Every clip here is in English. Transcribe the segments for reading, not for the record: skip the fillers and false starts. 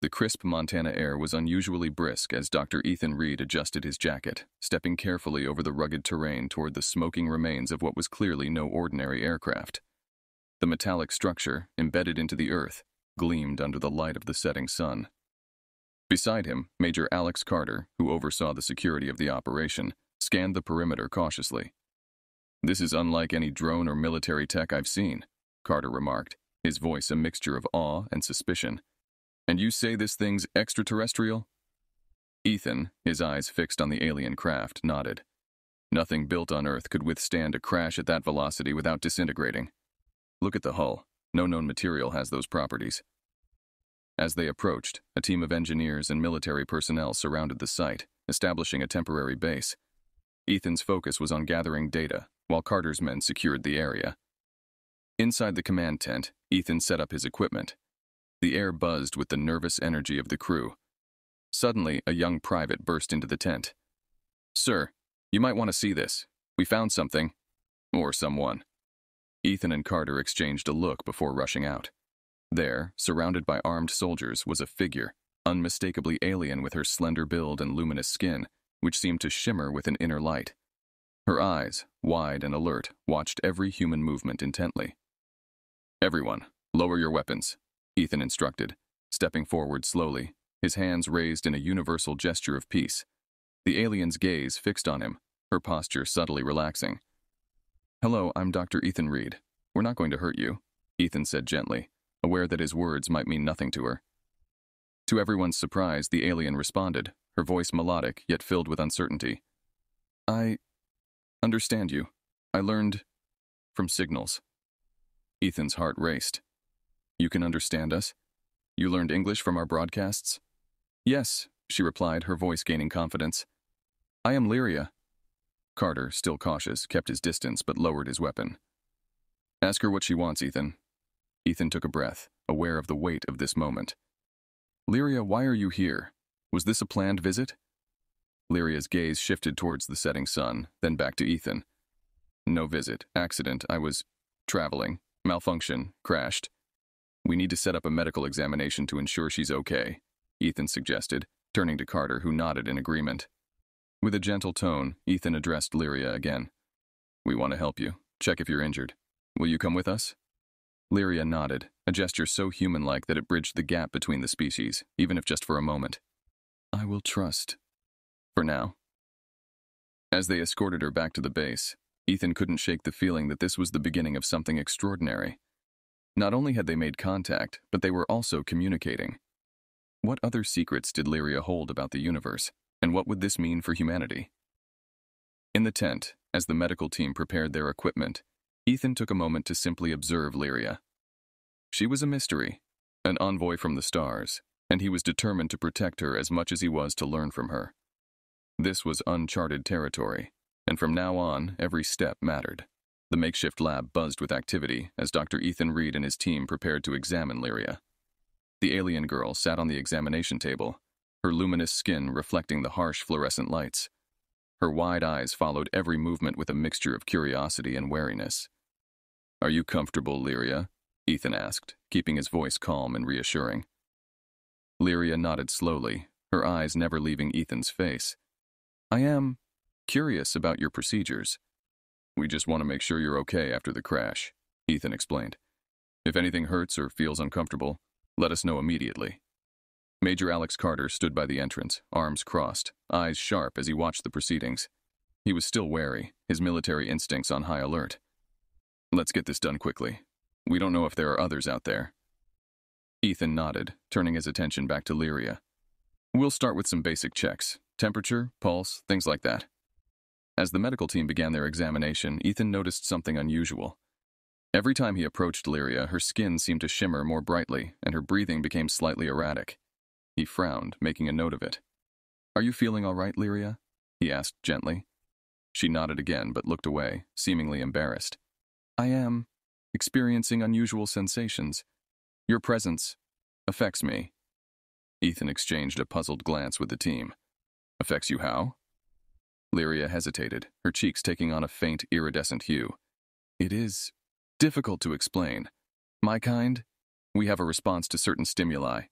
The crisp Montana air was unusually brisk as Dr. Ethan Reed adjusted his jacket, stepping carefully over the rugged terrain toward the smoking remains of what was clearly no ordinary aircraft. The metallic structure, embedded into the earth, gleamed under the light of the setting sun. Beside him, Major Alex Carter, who oversaw the security of the operation, scanned the perimeter cautiously. "This is unlike any drone or military tech I've seen," Carter remarked, his voice a mixture of awe and suspicion. "And you say this thing's extraterrestrial?" Ethan, his eyes fixed on the alien craft, nodded. Nothing built on Earth could withstand a crash at that velocity without disintegrating. Look at the hull. No known material has those properties. As they approached, a team of engineers and military personnel surrounded the site, establishing a temporary base. Ethan's focus was on gathering data, while Carter's men secured the area. Inside the command tent, Ethan set up his equipment. The air buzzed with the nervous energy of the crew. Suddenly, a young private burst into the tent. "Sir, you might want to see this. We found something. Or someone." Ethan and Carter exchanged a look before rushing out. There, surrounded by armed soldiers, was a figure, unmistakably alien with her slender build and luminous skin, which seemed to shimmer with an inner light. Her eyes, wide and alert, watched every human movement intently. "Everyone, lower your weapons," Ethan instructed, stepping forward slowly, his hands raised in a universal gesture of peace. The alien's gaze fixed on him, her posture subtly relaxing. "Hello, I'm Dr. Ethan Reed. We're not going to hurt you," Ethan said gently, aware that his words might mean nothing to her. To everyone's surprise, the alien responded, her voice melodic yet filled with uncertainty. "I understand you. I learned from signals." Ethan's heart raced. "You can understand us? You learned English from our broadcasts?" "Yes," she replied, her voice gaining confidence. "I am Lyria." Carter, still cautious, kept his distance but lowered his weapon. "Ask her what she wants, Ethan." Ethan took a breath, aware of the weight of this moment. "Lyria, why are you here? Was this a planned visit?" Lyria's gaze shifted towards the setting sun, then back to Ethan. "No visit. Accident. I was traveling. Malfunction. Crashed. We need to set up a medical examination to ensure she's okay," Ethan suggested, turning to Carter, who nodded in agreement. With a gentle tone, Ethan addressed Lyria again. "We want to help you. Check if you're injured. Will you come with us?" Lyria nodded, a gesture so human-like that it bridged the gap between the species, even if just for a moment. "I will trust. For now." As they escorted her back to the base, Ethan couldn't shake the feeling that this was the beginning of something extraordinary. Not only had they made contact, but they were also communicating. What other secrets did Lyria hold about the universe, and what would this mean for humanity? In the tent, as the medical team prepared their equipment, Ethan took a moment to simply observe Lyria. She was a mystery, an envoy from the stars, and he was determined to protect her as much as he was to learn from her. This was uncharted territory, and from now on, every step mattered. The makeshift lab buzzed with activity as Dr. Ethan Reed and his team prepared to examine Lyria. The alien girl sat on the examination table, her luminous skin reflecting the harsh fluorescent lights. Her wide eyes followed every movement with a mixture of curiosity and wariness. "Are you comfortable, Lyria?" Ethan asked, keeping his voice calm and reassuring. Lyria nodded slowly, her eyes never leaving Ethan's face. "I am curious about your procedures." "We just want to make sure you're okay after the crash," Ethan explained. "If anything hurts or feels uncomfortable, let us know immediately." Major Alex Carter stood by the entrance, arms crossed, eyes sharp as he watched the proceedings. He was still wary, his military instincts on high alert. "Let's get this done quickly. We don't know if there are others out there." Ethan nodded, turning his attention back to Lyria. "We'll start with some basic checks. Temperature, pulse, things like that." As the medical team began their examination, Ethan noticed something unusual. Every time he approached Lyria, her skin seemed to shimmer more brightly, and her breathing became slightly erratic. He frowned, making a note of it. "Are you feeling all right, Lyria?" he asked gently. She nodded again, but looked away, seemingly embarrassed. "I am experiencing unusual sensations. Your presence affects me." Ethan exchanged a puzzled glance with the team. "Affects you how?" Lyria hesitated, her cheeks taking on a faint, iridescent hue. "It is difficult to explain. My kind, we have a response to certain stimuli."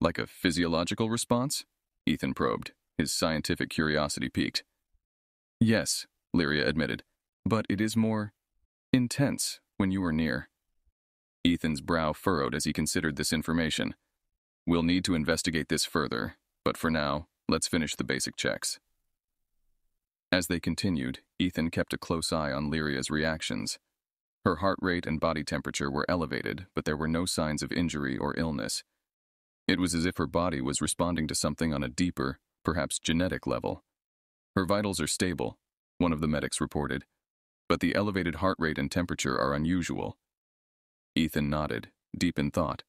Like a physiological response? Ethan probed, his scientific curiosity piqued. Yes, Lyria admitted, but it is more intense when you are near. Ethan's brow furrowed as he considered this information. We'll need to investigate this further, but for now, let's finish the basic checks. As they continued, Ethan kept a close eye on Lyria's reactions. Her heart rate and body temperature were elevated, but there were no signs of injury or illness. It was as if her body was responding to something on a deeper, perhaps genetic level. Her vitals are stable, one of the medics reported, but the elevated heart rate and temperature are unusual. Ethan nodded, deep in thought.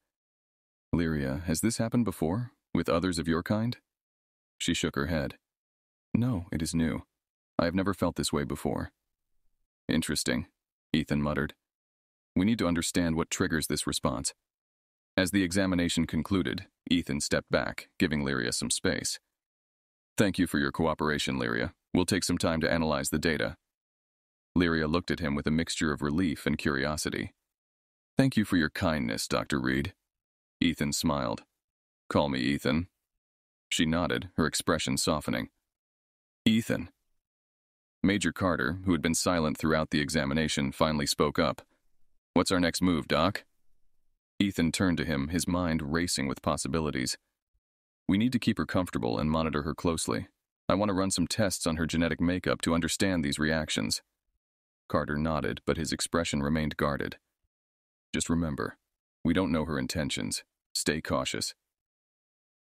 Lyria, has this happened before, with others of your kind? She shook her head. No, it is new. I have never felt this way before. Interesting, Ethan muttered. We need to understand what triggers this response. As the examination concluded, Ethan stepped back, giving Lyria some space. Thank you for your cooperation, Lyria. We'll take some time to analyze the data. Lyria looked at him with a mixture of relief and curiosity. Thank you for your kindness, Dr. Reed. Ethan smiled. Call me Ethan. She nodded, her expression softening. Ethan. Major Carter, who had been silent throughout the examination, finally spoke up. What's our next move, Doc? Ethan turned to him, his mind racing with possibilities. We need to keep her comfortable and monitor her closely. I want to run some tests on her genetic makeup to understand these reactions. Carter nodded, but his expression remained guarded. Just remember, we don't know her intentions. Stay cautious.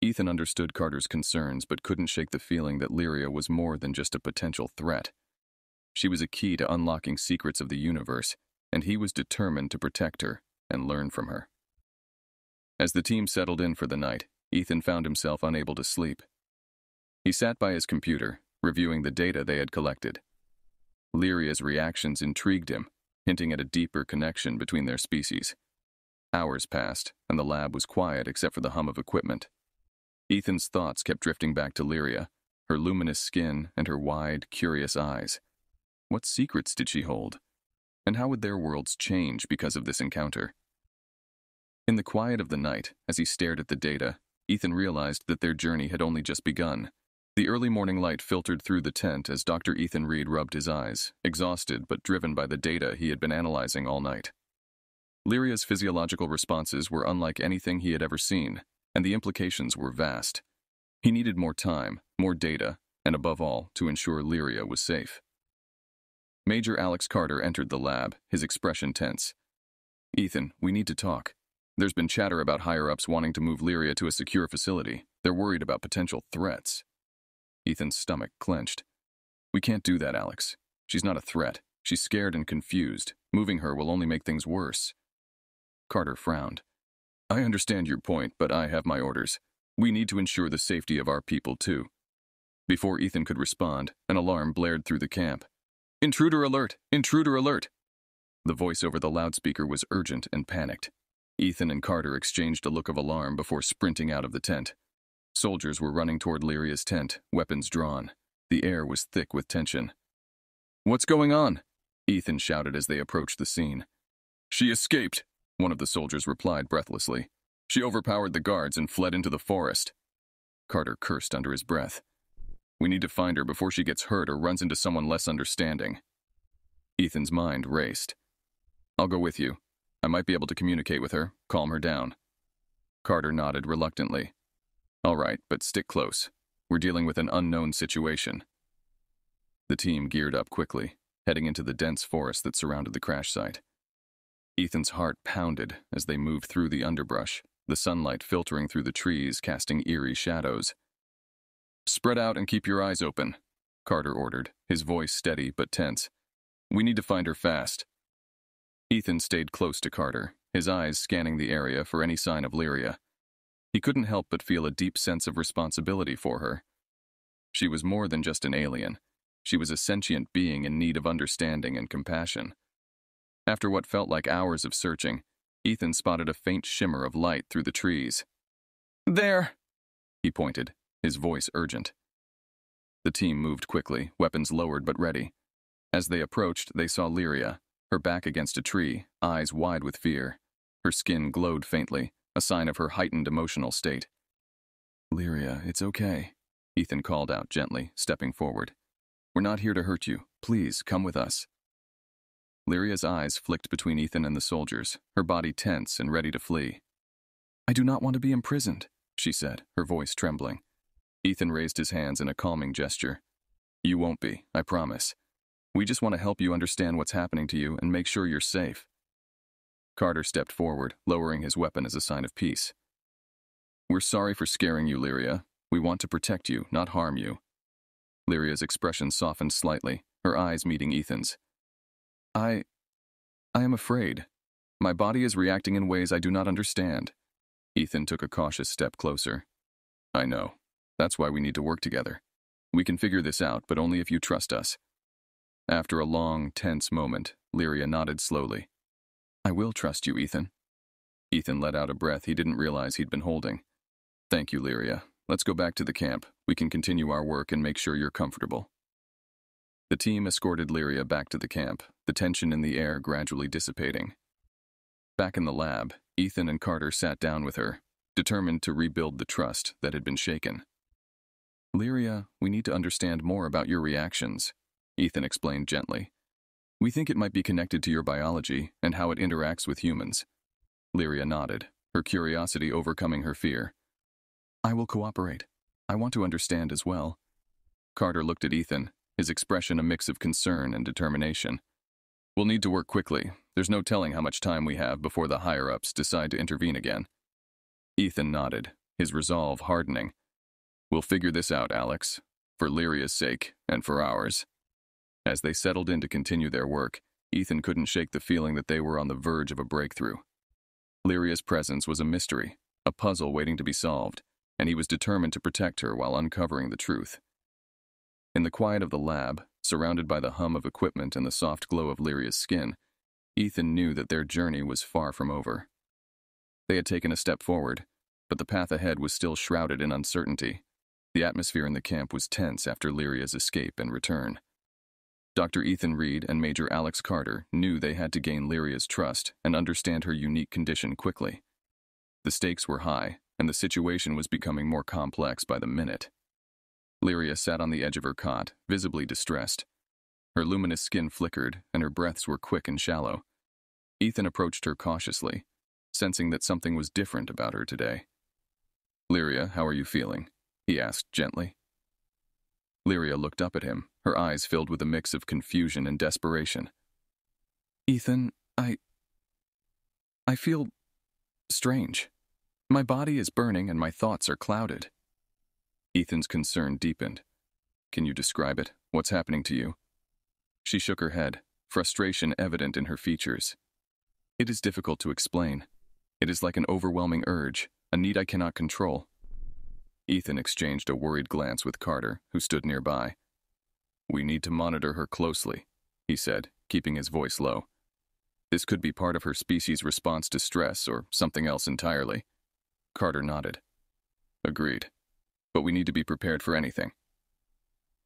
Ethan understood Carter's concerns, but couldn't shake the feeling that Lyria was more than just a potential threat. She was a key to unlocking secrets of the universe, and he was determined to protect her and learn from her. As the team settled in for the night, Ethan found himself unable to sleep. He sat by his computer, reviewing the data they had collected. Lyria's reactions intrigued him, hinting at a deeper connection between their species. Hours passed, and the lab was quiet except for the hum of equipment. Ethan's thoughts kept drifting back to Lyria, her luminous skin and her wide, curious eyes. What secrets did she hold? And how would their worlds change because of this encounter? In the quiet of the night, as he stared at the data, Ethan realized that their journey had only just begun. The early morning light filtered through the tent as Dr. Ethan Reed rubbed his eyes, exhausted but driven by the data he had been analyzing all night. Lyria's physiological responses were unlike anything he had ever seen, and the implications were vast. He needed more time, more data, and above all, to ensure Lyria was safe. Major Alex Carter entered the lab, his expression tense. Ethan, we need to talk. There's been chatter about higher-ups wanting to move Lyria to a secure facility. They're worried about potential threats. Ethan's stomach clenched. We can't do that, Alex. She's not a threat. She's scared and confused. Moving her will only make things worse. Carter frowned. I understand your point, but I have my orders. We need to ensure the safety of our people, too. Before Ethan could respond, an alarm blared through the camp. Intruder alert! Intruder alert! The voice over the loudspeaker was urgent and panicked. Ethan and Carter exchanged a look of alarm before sprinting out of the tent. Soldiers were running toward Lyria's tent, weapons drawn. The air was thick with tension. What's going on? Ethan shouted as they approached the scene. She escaped, one of the soldiers replied breathlessly. She overpowered the guards and fled into the forest. Carter cursed under his breath. We need to find her before she gets hurt or runs into someone less understanding. Ethan's mind raced. I'll go with you. I might be able to communicate with her, calm her down. Carter nodded reluctantly. All right, but stick close. We're dealing with an unknown situation. The team geared up quickly, heading into the dense forest that surrounded the crash site. Ethan's heart pounded as they moved through the underbrush, the sunlight filtering through the trees, casting eerie shadows. Spread out and keep your eyes open, Carter ordered, his voice steady but tense. We need to find her fast. Ethan stayed close to Carter, his eyes scanning the area for any sign of Lyria. He couldn't help but feel a deep sense of responsibility for her. She was more than just an alien. She was a sentient being in need of understanding and compassion. After what felt like hours of searching, Ethan spotted a faint shimmer of light through the trees. There! He pointed, his voice urgent. The team moved quickly, weapons lowered but ready. As they approached, they saw Lyria, her back against a tree, eyes wide with fear. Her skin glowed faintly, a sign of her heightened emotional state. Lyria, it's okay, Ethan called out gently, stepping forward. We're not here to hurt you. Please, come with us. Lyria's eyes flicked between Ethan and the soldiers, her body tense and ready to flee. I do not want to be imprisoned, she said, her voice trembling. Ethan raised his hands in a calming gesture. You won't be, I promise. We just want to help you understand what's happening to you and make sure you're safe. Carter stepped forward, lowering his weapon as a sign of peace. We're sorry for scaring you, Lyria. We want to protect you, not harm you. Lyria's expression softened slightly, her eyes meeting Ethan's. I am afraid. My body is reacting in ways I do not understand. Ethan took a cautious step closer. I know. That's why we need to work together. We can figure this out, but only if you trust us. After a long, tense moment, Lyria nodded slowly. I will trust you, Ethan. Ethan let out a breath he didn't realize he'd been holding. Thank you, Lyria. Let's go back to the camp. We can continue our work and make sure you're comfortable. The team escorted Lyria back to the camp, the tension in the air gradually dissipating. Back in the lab, Ethan and Carter sat down with her, determined to rebuild the trust that had been shaken. Lyria, we need to understand more about your reactions, Ethan explained gently. We think it might be connected to your biology and how it interacts with humans. Lyria nodded, her curiosity overcoming her fear. I will cooperate. I want to understand as well. Carter looked at Ethan, his expression a mix of concern and determination. We'll need to work quickly. There's no telling how much time we have before the higher-ups decide to intervene again. Ethan nodded, his resolve hardening. We'll figure this out, Alex, for Lyria's sake and for ours. As they settled in to continue their work, Ethan couldn't shake the feeling that they were on the verge of a breakthrough. Lyria's presence was a mystery, a puzzle waiting to be solved, and he was determined to protect her while uncovering the truth. In the quiet of the lab, surrounded by the hum of equipment and the soft glow of Lyria's skin, Ethan knew that their journey was far from over. They had taken a step forward, but the path ahead was still shrouded in uncertainty. The atmosphere in the camp was tense after Lyria's escape and return. Dr. Ethan Reed and Major Alex Carter knew they had to gain Lyria's trust and understand her unique condition quickly. The stakes were high, and the situation was becoming more complex by the minute. Lyria sat on the edge of her cot, visibly distressed. Her luminous skin flickered, and her breaths were quick and shallow. Ethan approached her cautiously, sensing that something was different about her today. Lyria, how are you feeling? He asked gently. Lyria looked up at him, her eyes filled with a mix of confusion and desperation. Ethan, I feel strange. My body is burning and my thoughts are clouded. Ethan's concern deepened. Can you describe it? What's happening to you? She shook her head, frustration evident in her features. It is difficult to explain. It is like an overwhelming urge, a need I cannot control. Ethan exchanged a worried glance with Carter, who stood nearby. We need to monitor her closely, he said, keeping his voice low. This could be part of her species' response to stress or something else entirely. Carter nodded. Agreed. But we need to be prepared for anything.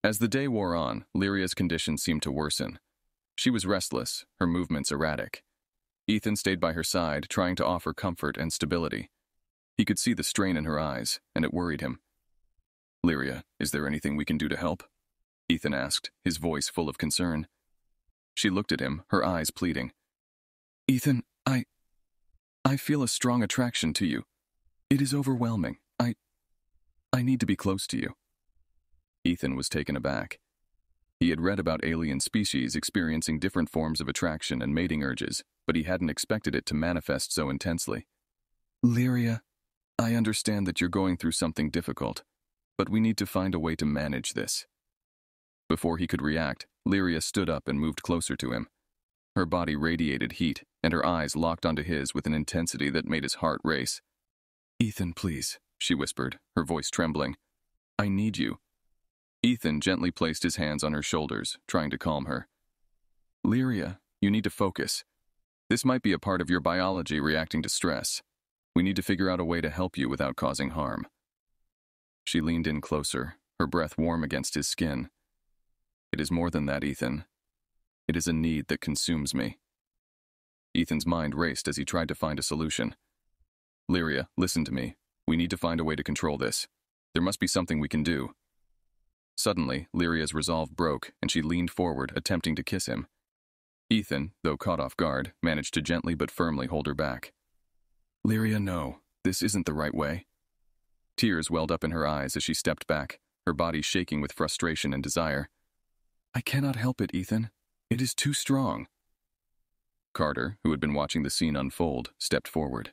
As the day wore on, Lyria's condition seemed to worsen. She was restless, her movements erratic. Ethan stayed by her side, trying to offer comfort and stability. He could see the strain in her eyes, and it worried him. Lyria, is there anything we can do to help? Ethan asked, his voice full of concern. She looked at him, her eyes pleading. Ethan, I feel a strong attraction to you. It is overwhelming. I need to be close to you. Ethan was taken aback. He had read about alien species experiencing different forms of attraction and mating urges, but he hadn't expected it to manifest so intensely. Lyria, I understand that you're going through something difficult, but we need to find a way to manage this. Before he could react, Lyria stood up and moved closer to him. Her body radiated heat, and her eyes locked onto his with an intensity that made his heart race. Ethan, please, she whispered, her voice trembling. I need you. Ethan gently placed his hands on her shoulders, trying to calm her. Lyria, you need to focus. This might be a part of your biology reacting to stress. We need to figure out a way to help you without causing harm. She leaned in closer, her breath warm against his skin. It is more than that, Ethan. It is a need that consumes me. Ethan's mind raced as he tried to find a solution. Lyria, listen to me. We need to find a way to control this. There must be something we can do. Suddenly, Lyria's resolve broke, and she leaned forward, attempting to kiss him. Ethan, though caught off guard, managed to gently but firmly hold her back. Lyria, no. This isn't the right way. Tears welled up in her eyes as she stepped back, her body shaking with frustration and desire. I cannot help it, Ethan. It is too strong. Carter, who had been watching the scene unfold, stepped forward.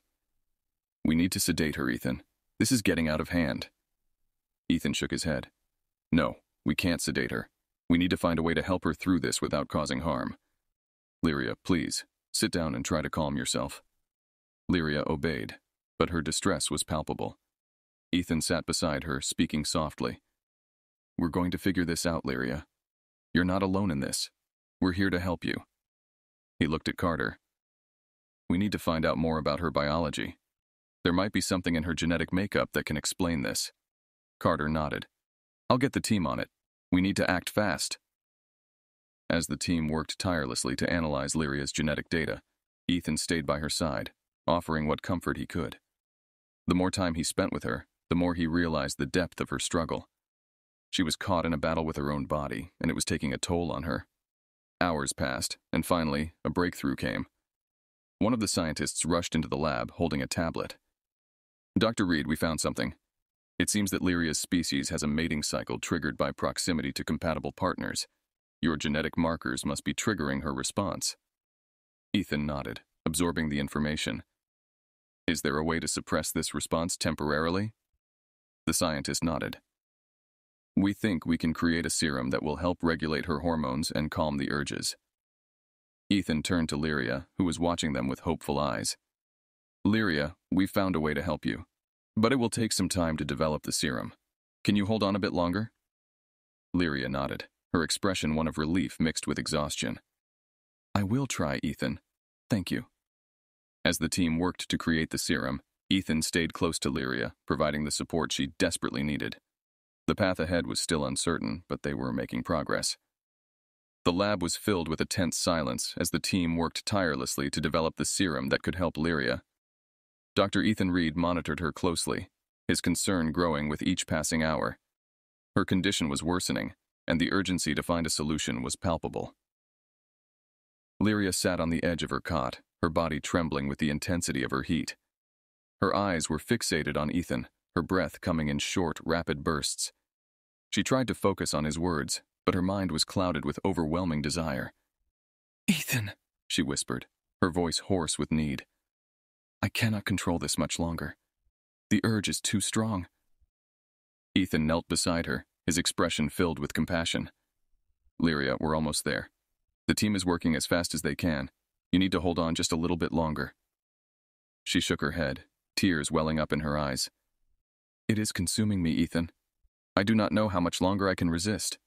We need to sedate her, Ethan. This is getting out of hand. Ethan shook his head. No, we can't sedate her. We need to find a way to help her through this without causing harm. Lyria, please, sit down and try to calm yourself. Lyria obeyed, but her distress was palpable. Ethan sat beside her, speaking softly. We're going to figure this out, Lyria. You're not alone in this. We're here to help you. He looked at Carter. We need to find out more about her biology. There might be something in her genetic makeup that can explain this. Carter nodded. I'll get the team on it. We need to act fast. As the team worked tirelessly to analyze Lyria's genetic data, Ethan stayed by her side, offering what comfort he could. The more time he spent with her, the more he realized the depth of her struggle. She was caught in a battle with her own body, and it was taking a toll on her. Hours passed, and finally, a breakthrough came. One of the scientists rushed into the lab, holding a tablet. Dr. Reed, we found something. It seems that Lyria's species has a mating cycle triggered by proximity to compatible partners. Your genetic markers must be triggering her response. Ethan nodded, absorbing the information. Is there a way to suppress this response temporarily? The scientist nodded. We think we can create a serum that will help regulate her hormones and calm the urges. Ethan turned to Lyria, who was watching them with hopeful eyes. Lyria, we've found a way to help you, but it will take some time to develop the serum. Can you hold on a bit longer? Lyria nodded, her expression one of relief mixed with exhaustion. I will try, Ethan. Thank you. As the team worked to create the serum, Ethan stayed close to Lyria, providing the support she desperately needed. The path ahead was still uncertain, but they were making progress. The lab was filled with a tense silence as the team worked tirelessly to develop the serum that could help Lyria. Dr. Ethan Reed monitored her closely, his concern growing with each passing hour. Her condition was worsening, and the urgency to find a solution was palpable. Lyria sat on the edge of her cot, her body trembling with the intensity of her heat. Her eyes were fixated on Ethan, her breath coming in short, rapid bursts. She tried to focus on his words, but her mind was clouded with overwhelming desire. Ethan, she whispered, her voice hoarse with need. I cannot control this much longer. The urge is too strong. Ethan knelt beside her, his expression filled with compassion. Lyria, we're almost there. The team is working as fast as they can. You need to hold on just a little bit longer. She shook her head, tears welling up in her eyes. It is consuming me, Ethan. I do not know how much longer I can resist.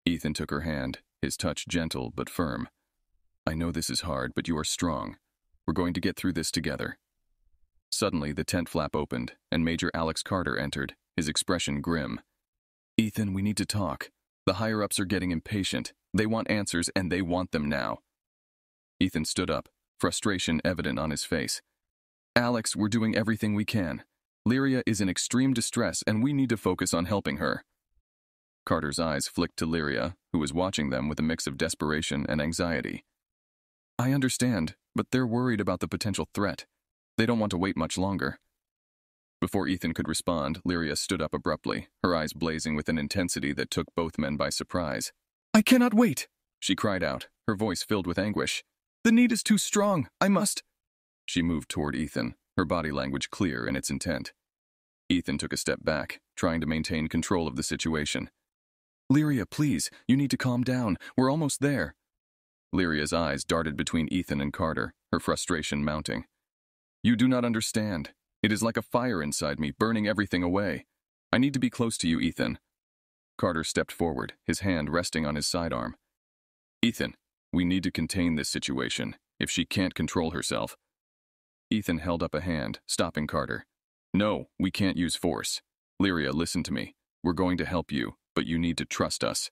Ethan took her hand, his touch gentle but firm. I know this is hard, but you are strong. We're going to get through this together. Suddenly, the tent flap opened, and Major Alex Carter entered, his expression grim. Ethan, we need to talk. The higher-ups are getting impatient. They want answers, and they want them now. Ethan stood up, frustration evident on his face. Alex, we're doing everything we can. Lyria is in extreme distress, and we need to focus on helping her. Carter's eyes flicked to Lyria, who was watching them with a mix of desperation and anxiety. I understand, but they're worried about the potential threat. They don't want to wait much longer. Before Ethan could respond, Lyria stood up abruptly, her eyes blazing with an intensity that took both men by surprise. I cannot wait, she cried out, her voice filled with anguish. The need is too strong. I must. She moved toward Ethan, her body language clear in its intent. Ethan took a step back, trying to maintain control of the situation. Lyria, please, you need to calm down. We're almost there. Lyria's eyes darted between Ethan and Carter, her frustration mounting. You do not understand. It is like a fire inside me, burning everything away. I need to be close to you, Ethan. Carter stepped forward, his hand resting on his sidearm. Ethan, we need to contain this situation, if she can't control herself. Ethan held up a hand, stopping Carter. No, we can't use force. Lyria, listen to me. We're going to help you, but you need to trust us.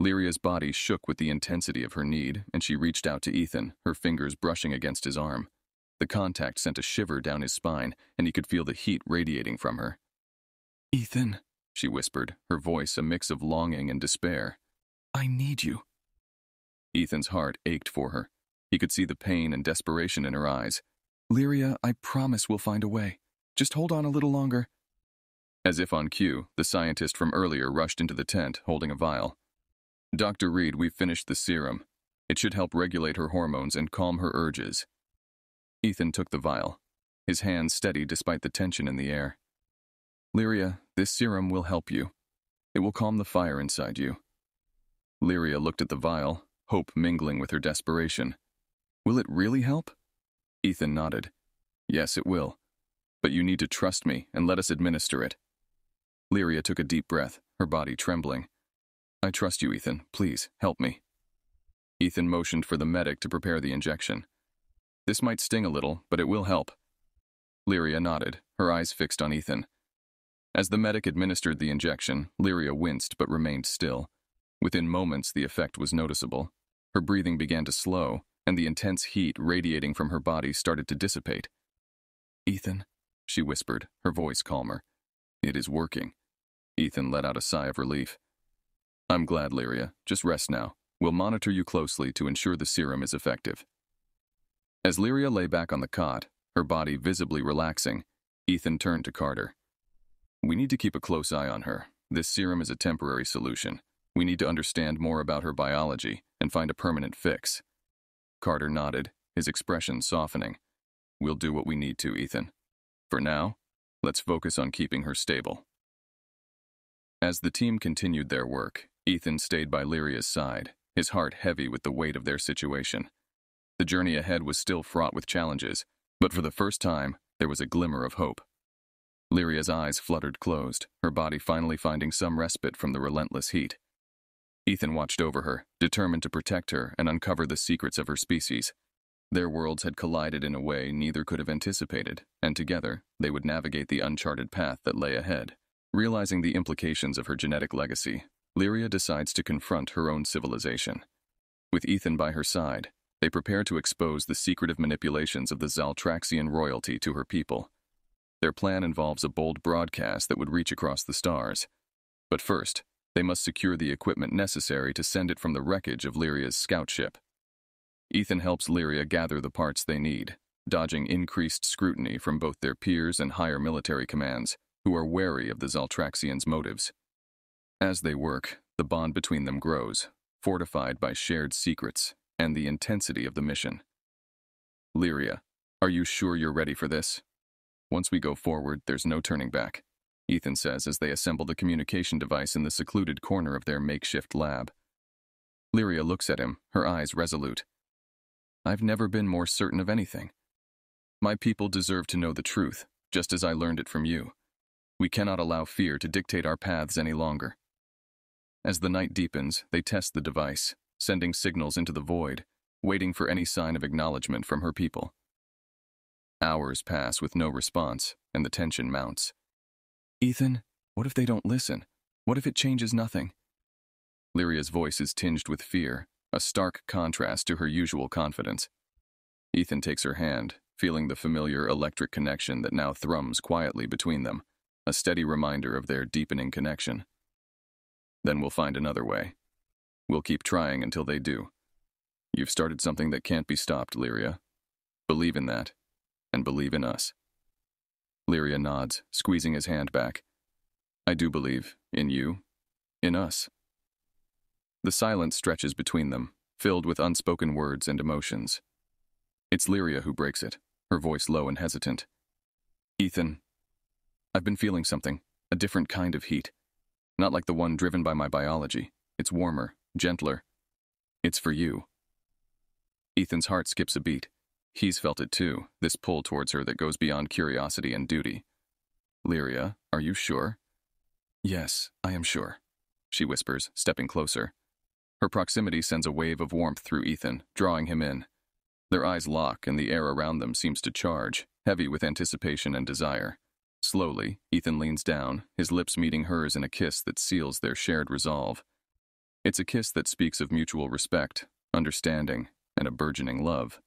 Lyria's body shook with the intensity of her need, and she reached out to Ethan, her fingers brushing against his arm. The contact sent a shiver down his spine, and he could feel the heat radiating from her. Ethan, she whispered, her voice a mix of longing and despair. I need you. Ethan's heart ached for her. He could see the pain and desperation in her eyes. Lyria, I promise we'll find a way. Just hold on a little longer. As if on cue, the scientist from earlier rushed into the tent, holding a vial. Dr. Reed, we've finished the serum. It should help regulate her hormones and calm her urges. Ethan took the vial, his hands steady despite the tension in the air. Lyria, this serum will help you. It will calm the fire inside you. Lyria looked at the vial, hope mingling with her desperation. Will it really help? Ethan nodded. Yes, it will. But you need to trust me and let us administer it. Lyria took a deep breath, her body trembling. I trust you, Ethan. Please, help me. Ethan motioned for the medic to prepare the injection. This might sting a little, but it will help. Lyria nodded, her eyes fixed on Ethan. As the medic administered the injection, Lyria winced but remained still. Within moments, the effect was noticeable. Her breathing began to slow, and the intense heat radiating from her body started to dissipate. Ethan, she whispered, her voice calmer. It is working. Ethan let out a sigh of relief. I'm glad, Lyria. Just rest now. We'll monitor you closely to ensure the serum is effective. As Lyria lay back on the cot, her body visibly relaxing, Ethan turned to Carter. We need to keep a close eye on her. This serum is a temporary solution. We need to understand more about her biology and find a permanent fix. Carter nodded, his expression softening. We'll do what we need to, Ethan. For now, let's focus on keeping her stable. As the team continued their work, Ethan stayed by Lyria's side, his heart heavy with the weight of their situation. The journey ahead was still fraught with challenges, but for the first time, there was a glimmer of hope. Lyria's eyes fluttered closed, her body finally finding some respite from the relentless heat. Ethan watched over her, determined to protect her and uncover the secrets of her species. Their worlds had collided in a way neither could have anticipated, and together, they would navigate the uncharted path that lay ahead. Realizing the implications of her genetic legacy, Lyria decides to confront her own civilization. With Ethan by her side, they prepare to expose the secretive manipulations of the Zaltraxian royalty to her people. Their plan involves a bold broadcast that would reach across the stars. But first, they must secure the equipment necessary to send it from the wreckage of Lyria's scout ship. Ethan helps Lyria gather the parts they need, dodging increased scrutiny from both their peers and higher military commands, who are wary of the Zaltraxians' motives. As they work, the bond between them grows, fortified by shared secrets and the intensity of the mission. Lyria, are you sure you're ready for this? Once we go forward, there's no turning back, Ethan says as they assemble the communication device in the secluded corner of their makeshift lab. Lyria looks at him, her eyes resolute. I've never been more certain of anything. My people deserve to know the truth, just as I learned it from you. We cannot allow fear to dictate our paths any longer. As the night deepens, they test the device, sending signals into the void, waiting for any sign of acknowledgement from her people. Hours pass with no response, and the tension mounts. Ethan, what if they don't listen? What if it changes nothing? Lyria's voice is tinged with fear, a stark contrast to her usual confidence. Ethan takes her hand, feeling the familiar electric connection that now thrums quietly between them, a steady reminder of their deepening connection. Then we'll find another way. We'll keep trying until they do. You've started something that can't be stopped, Lyria. Believe in that, and believe in us. Lyria nods, squeezing his hand back. I do believe in you, in us. The silence stretches between them, filled with unspoken words and emotions. It's Lyria who breaks it, her voice low and hesitant. Ethan, I've been feeling something, a different kind of heat. Not like the one driven by my biology. It's warmer, gentler. It's for you. Ethan's heart skips a beat. He's felt it too, this pull towards her that goes beyond curiosity and duty. Lyria, are you sure? Yes, I am sure, she whispers, stepping closer. Her proximity sends a wave of warmth through Ethan, drawing him in. Their eyes lock and the air around them seems to charge, heavy with anticipation and desire. Slowly, Ethan leans down, his lips meeting hers in a kiss that seals their shared resolve. It's a kiss that speaks of mutual respect, understanding, and a burgeoning love.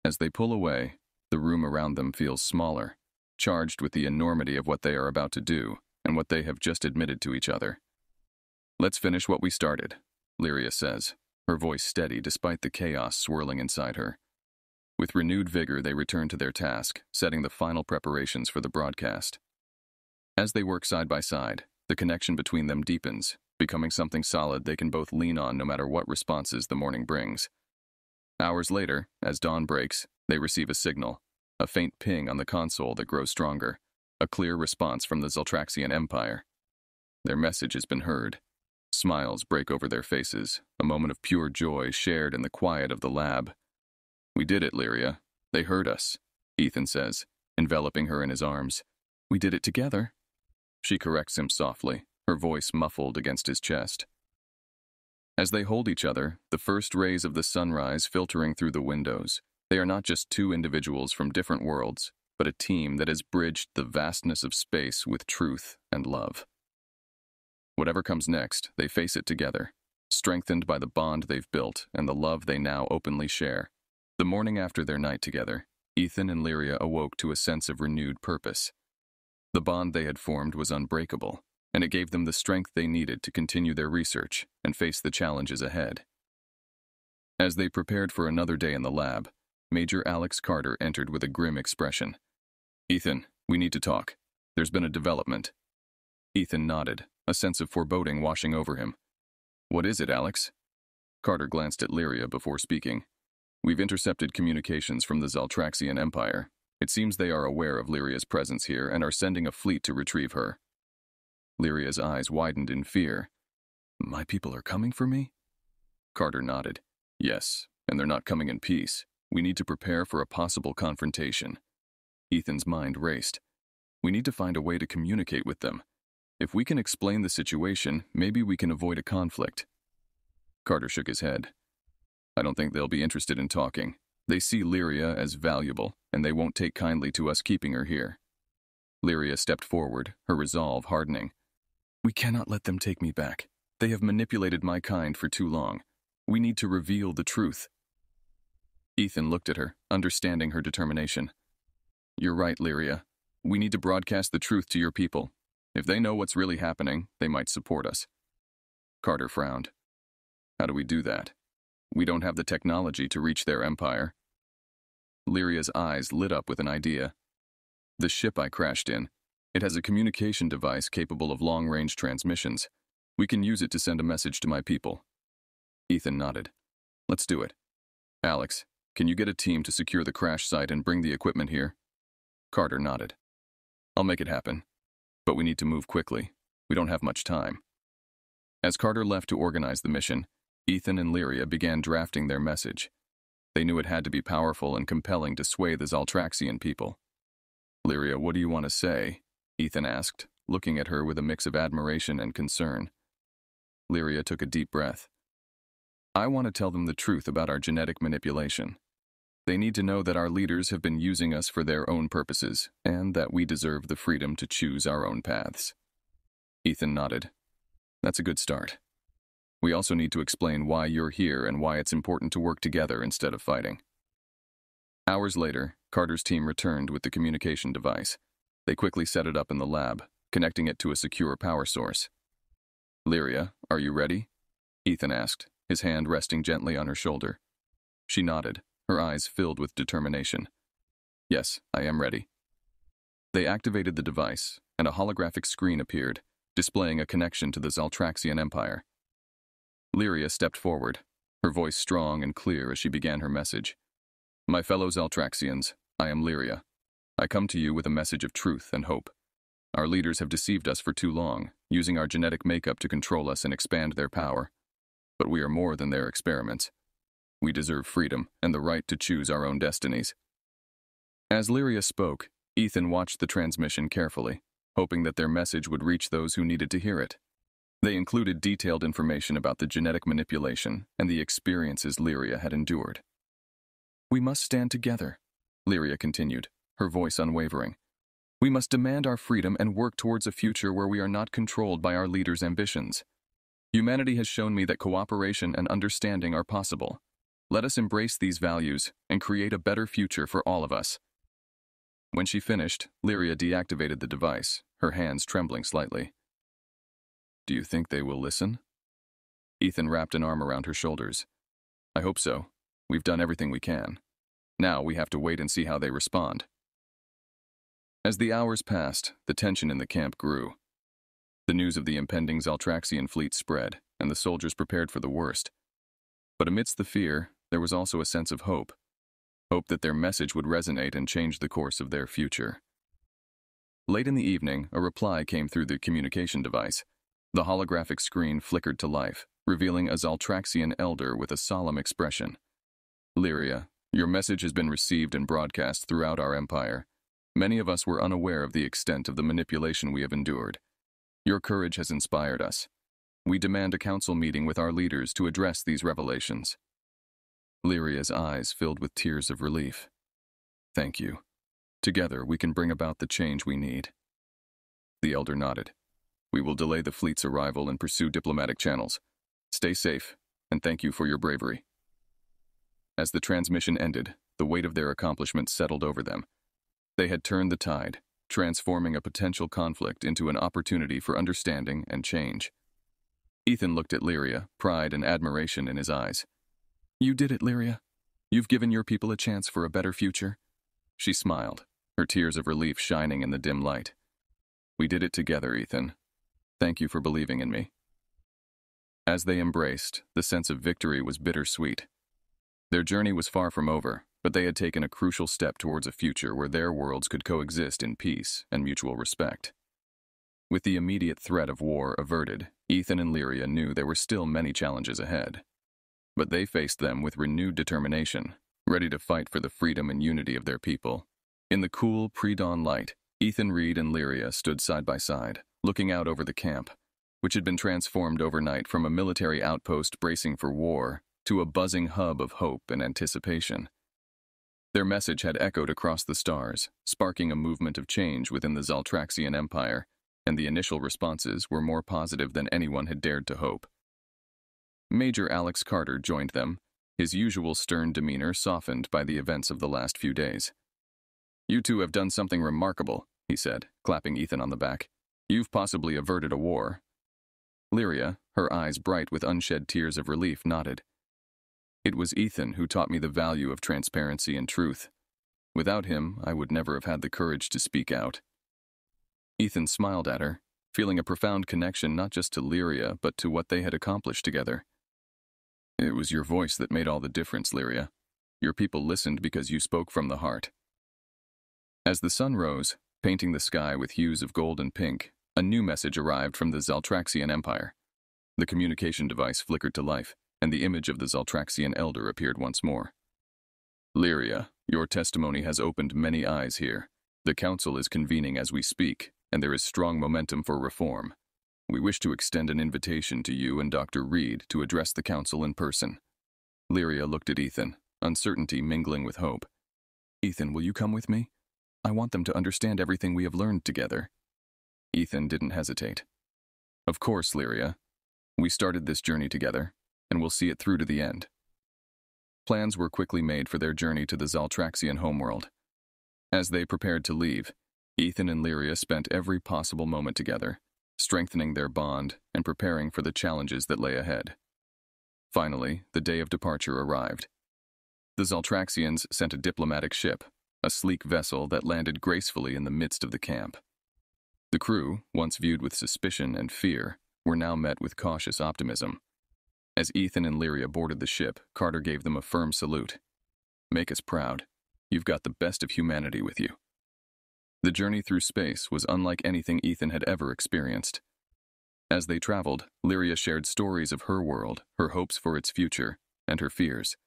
As they pull away, the room around them feels smaller, charged with the enormity of what they are about to do, and what they have just admitted to each other. Let's finish what we started, Lyria says, her voice steady despite the chaos swirling inside her. With renewed vigor, they return to their task, setting the final preparations for the broadcast. As they work side by side, the connection between them deepens, becoming something solid they can both lean on no matter what responses the morning brings. Hours later, as dawn breaks, they receive a signal, a faint ping on the console that grows stronger, a clear response from the Zaltraxian Empire. Their message has been heard. Smiles break over their faces, a moment of pure joy shared in the quiet of the lab. We did it, Lyria. They heard us, Ethan says, enveloping her in his arms. We did it together. She corrects him softly, her voice muffled against his chest. As they hold each other, the first rays of the sunrise filtering through the windows, they are not just two individuals from different worlds, but a team that has bridged the vastness of space with truth and love. Whatever comes next, they face it together, strengthened by the bond they've built and the love they now openly share. The morning after their night together, Ethan and Lyria awoke to a sense of renewed purpose. The bond they had formed was unbreakable, and it gave them the strength they needed to continue their research and face the challenges ahead. As they prepared for another day in the lab, Major Alex Carter entered with a grim expression. Ethan, we need to talk. There's been a development. Ethan nodded, a sense of foreboding washing over him. What is it, Alex? Carter glanced at Lyria before speaking. We've intercepted communications from the Zaltraxian Empire. It seems they are aware of Lyria's presence here and are sending a fleet to retrieve her. Lyria's eyes widened in fear. My people are coming for me? Carter nodded. Yes, and they're not coming in peace. We need to prepare for a possible confrontation. Ethan's mind raced. We need to find a way to communicate with them. If we can explain the situation, maybe we can avoid a conflict. Carter shook his head. I don't think they'll be interested in talking. They see Lyria as valuable, and they won't take kindly to us keeping her here. Lyria stepped forward, her resolve hardening. We cannot let them take me back. They have manipulated my kind for too long. We need to reveal the truth. Ethan looked at her, understanding her determination. You're right, Lyria. We need to broadcast the truth to your people. If they know what's really happening, they might support us. Carter frowned. How do we do that? We don't have the technology to reach their empire. Lyria's eyes lit up with an idea. The ship I crashed in. It has a communication device capable of long-range transmissions. We can use it to send a message to my people. Ethan nodded. Let's do it. Alex, can you get a team to secure the crash site and bring the equipment here? Carter nodded. I'll make it happen. But we need to move quickly. We don't have much time. As Carter left to organize the mission, Ethan and Lyria began drafting their message. They knew it had to be powerful and compelling to sway the Zaltraxian people. Lyria, what do you want to say? Ethan asked, looking at her with a mix of admiration and concern. Lyria took a deep breath. I want to tell them the truth about our genetic manipulation. They need to know that our leaders have been using us for their own purposes, and that we deserve the freedom to choose our own paths. Ethan nodded. That's a good start. We also need to explain why you're here and why it's important to work together instead of fighting. Hours later, Carter's team returned with the communication device. They quickly set it up in the lab, connecting it to a secure power source. Lyria, are you ready? Ethan asked, his hand resting gently on her shoulder. She nodded, her eyes filled with determination. Yes, I am ready. They activated the device, and a holographic screen appeared, displaying a connection to the Zaltraxian Empire. Lyria stepped forward, her voice strong and clear as she began her message. My fellow Zaltraxians, I am Lyria. I come to you with a message of truth and hope. Our leaders have deceived us for too long, using our genetic makeup to control us and expand their power. But we are more than their experiments. We deserve freedom and the right to choose our own destinies. As Lyria spoke, Ethan watched the transmission carefully, hoping that their message would reach those who needed to hear it. They included detailed information about the genetic manipulation and the experiences Lyria had endured. We must stand together, Lyria continued, her voice unwavering. We must demand our freedom and work towards a future where we are not controlled by our leaders' ambitions. Humanity has shown me that cooperation and understanding are possible. Let us embrace these values and create a better future for all of us. When she finished, Lyria deactivated the device, her hands trembling slightly. Do you think they will listen? Ethan wrapped an arm around her shoulders. I hope so. We've done everything we can. Now we have to wait and see how they respond. As the hours passed, the tension in the camp grew. The news of the impending Zaltraxian fleet spread, and the soldiers prepared for the worst. But amidst the fear, there was also a sense of hope. Hope that their message would resonate and change the course of their future. Late in the evening, a reply came through the communication device. The holographic screen flickered to life, revealing a Zaltraxian elder with a solemn expression. Lyria, your message has been received and broadcast throughout our empire. Many of us were unaware of the extent of the manipulation we have endured. Your courage has inspired us. We demand a council meeting with our leaders to address these revelations. Lyria's eyes filled with tears of relief. Thank you. Together we can bring about the change we need. The elder nodded. We will delay the fleet's arrival and pursue diplomatic channels. Stay safe, and thank you for your bravery. As the transmission ended, the weight of their accomplishments settled over them. They had turned the tide, transforming a potential conflict into an opportunity for understanding and change. Ethan looked at Lyria, pride and admiration in his eyes. You did it, Lyria. You've given your people a chance for a better future. She smiled, her tears of relief shining in the dim light. We did it together, Ethan. Thank you for believing in me. As they embraced, the sense of victory was bittersweet. Their journey was far from over, but they had taken a crucial step towards a future where their worlds could coexist in peace and mutual respect. With the immediate threat of war averted, Ethan and Lyria knew there were still many challenges ahead. But they faced them with renewed determination, ready to fight for the freedom and unity of their people. In the cool, pre-dawn light, Ethan Reed and Lyria stood side by side, looking out over the camp, which had been transformed overnight from a military outpost bracing for war to a buzzing hub of hope and anticipation. Their message had echoed across the stars, sparking a movement of change within the Zaltraxian Empire, and the initial responses were more positive than anyone had dared to hope. Major Alex Carter joined them, his usual stern demeanor softened by the events of the last few days. You two have done something remarkable, he said, clapping Ethan on the back. You've possibly averted a war. Lyria, her eyes bright with unshed tears of relief, nodded. It was Ethan who taught me the value of transparency and truth. Without him, I would never have had the courage to speak out. Ethan smiled at her, feeling a profound connection not just to Lyria, but to what they had accomplished together. It was your voice that made all the difference, Lyria. Your people listened because you spoke from the heart. As the sun rose, painting the sky with hues of gold and pink, a new message arrived from the Zaltraxian Empire. The communication device flickered to life, and the image of the Zaltraxian elder appeared once more. Lyria, your testimony has opened many eyes here. The council is convening as we speak, and there is strong momentum for reform. We wish to extend an invitation to you and Dr. Reed to address the council in person. Lyria looked at Ethan, uncertainty mingling with hope. Ethan, will you come with me? I want them to understand everything we have learned together. Ethan didn't hesitate. Of course, Lyria. We started this journey together, and we'll see it through to the end. Plans were quickly made for their journey to the Zaltraxian homeworld. As they prepared to leave, Ethan and Lyria spent every possible moment together, strengthening their bond and preparing for the challenges that lay ahead. Finally, the day of departure arrived. The Zaltraxians sent a diplomatic ship, a sleek vessel that landed gracefully in the midst of the camp. The crew, once viewed with suspicion and fear, were now met with cautious optimism. As Ethan and Lyria boarded the ship, Carter gave them a firm salute. Make us proud. You've got the best of humanity with you. The journey through space was unlike anything Ethan had ever experienced. As they traveled, Lyria shared stories of her world, her hopes for its future, and her fears.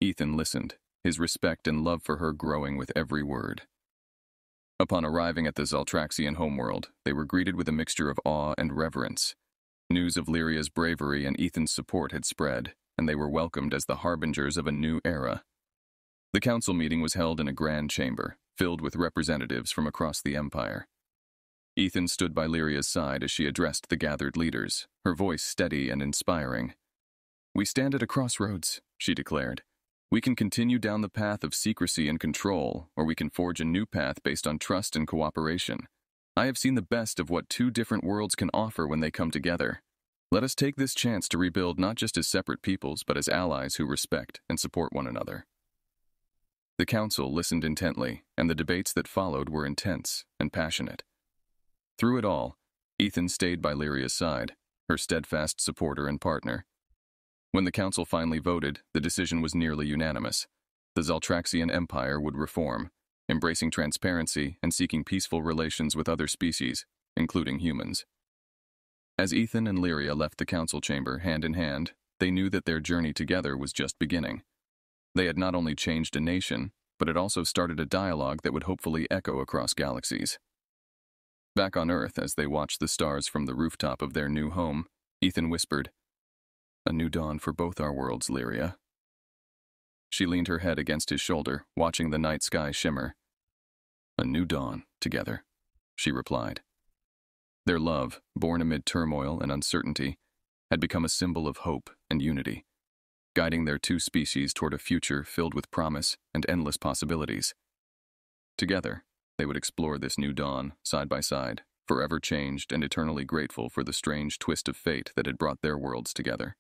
Ethan listened, his respect and love for her growing with every word. Upon arriving at the Zaltraxian homeworld, they were greeted with a mixture of awe and reverence. News of Lyria's bravery and Ethan's support had spread, and they were welcomed as the harbingers of a new era. The council meeting was held in a grand chamber, filled with representatives from across the empire. Ethan stood by Lyria's side as she addressed the gathered leaders, her voice steady and inspiring. We stand at a crossroads, she declared. We can continue down the path of secrecy and control, or we can forge a new path based on trust and cooperation. I have seen the best of what two different worlds can offer when they come together. Let us take this chance to rebuild not just as separate peoples, but as allies who respect and support one another. The council listened intently, and the debates that followed were intense and passionate. Through it all, Ethan stayed by Lyria's side, her steadfast supporter and partner. When the council finally voted, the decision was nearly unanimous. The Zaltraxian Empire would reform, embracing transparency and seeking peaceful relations with other species, including humans. As Ethan and Lyria left the council chamber hand in hand, they knew that their journey together was just beginning. They had not only changed a nation, but had also started a dialogue that would hopefully echo across galaxies. Back on Earth, as they watched the stars from the rooftop of their new home, Ethan whispered, "A new dawn for both our worlds, Lyria." She leaned her head against his shoulder, watching the night sky shimmer. "A new dawn, together," she replied. Their love, born amid turmoil and uncertainty, had become a symbol of hope and unity, guiding their two species toward a future filled with promise and endless possibilities. Together, they would explore this new dawn, side by side, forever changed and eternally grateful for the strange twist of fate that had brought their worlds together.